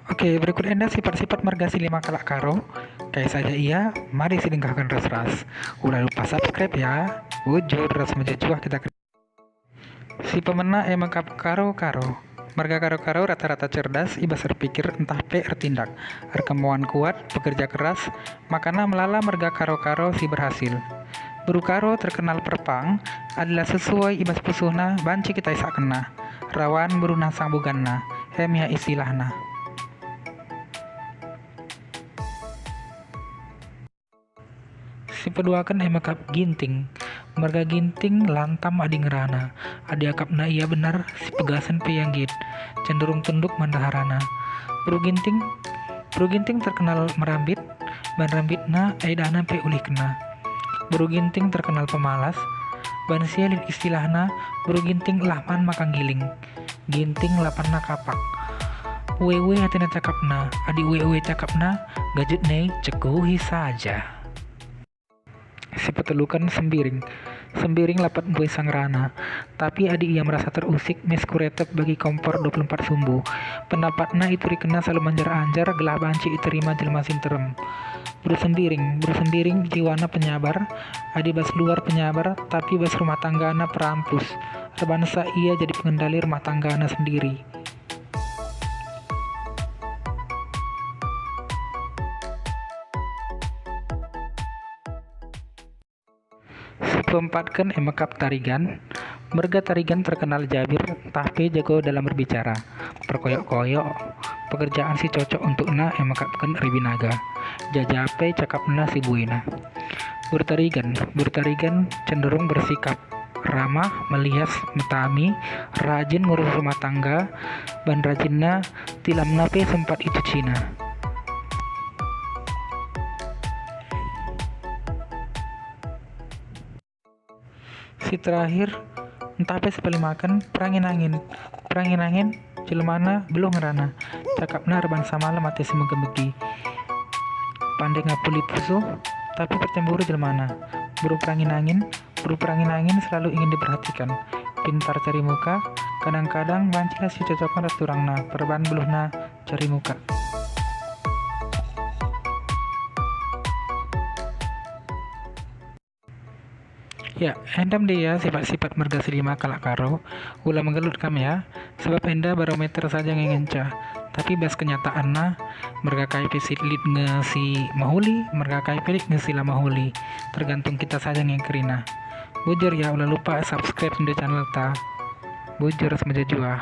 Oke, berikut enda sifat-sifat marga silima kalak karo. Kayak saja ia, mari silingkahkan ras-ras. Udah lupa subscribe ya. Wujud ras menjajuah kita. Si pemena emang karo-karo. Marga karo-karo rata-rata cerdas, ibas berpikir entah pe bertindak. Kemauan kuat, bekerja keras, makana melala marga karo-karo si berhasil. Buru karo terkenal perpang, adalah sesuai ibas pusuhna, banci kita isak kena. Rawan beruna sang buganna, hemia istilahna. Si peduakan emakap ginting. Marga ginting lantam adi ngerana. Adi akapna iya benar si pegasan peyanggit. Cenderung tunduk mandaharana. Buru ginting terkenal merambit. Ban rambitna aidana pe ulih kena. Buru ginting terkenal pemalas. Ban sialin istilahna buru ginting lahman makang giling. Ginting lapanna kapak. Wewe hatina cakapna. Adi wewe cakapna gajut nei cekuhi saja. Si petelukan sembiring lapat buai sangrana, tapi adik ia merasa terusik mes kuretep bagi kompor 24 sumbu. Pendapatna itu dikena selalu manjar-anjar gelah banci iterima jelma sinterem. Buru sembiring jiwana penyabar, adi bas luar penyabar, tapi bas rumah tanggana perampus. Rebansa ia jadi pengendali rumah tanggana sendiri. Si peempatkan emakap tarigan. Merga tarigan terkenal jabir, tapi jago dalam berbicara. Perkoyok-koyok, pekerjaan si cocok untuk na emakapkan ribinaga. Jajape cakapna si buina. Bertarigan cenderung bersikap ramah, melias, metami, rajin ngurus rumah tangga, ban rajinna tilamna pe sempat itu Cina. Si terakhir entah apa sepeli makan perangin angin jelmana belum ngerana cakapna reban samalam mati semegembegi pandai ngapuli pusuh tapi percemburu jelmana buru perangin angin selalu ingin diperhatikan pintar cari muka kadang-kadang bancilah si cocokan resturangna perban beluhna cari muka. Ya, endam deh ya sifat-sifat marga silima kalak karo. Ulah menggelut kam ya, sebab enda barometer saja ngenca. Tapi bas kenyataanna, marga kai pesilit ngesi mahuli, marga kai pelik ngesi lah mahuli. Tergantung kita saja ngengkerina. Bujur ya, ulah lupa subscribe di channel ta. Bujur semajajua.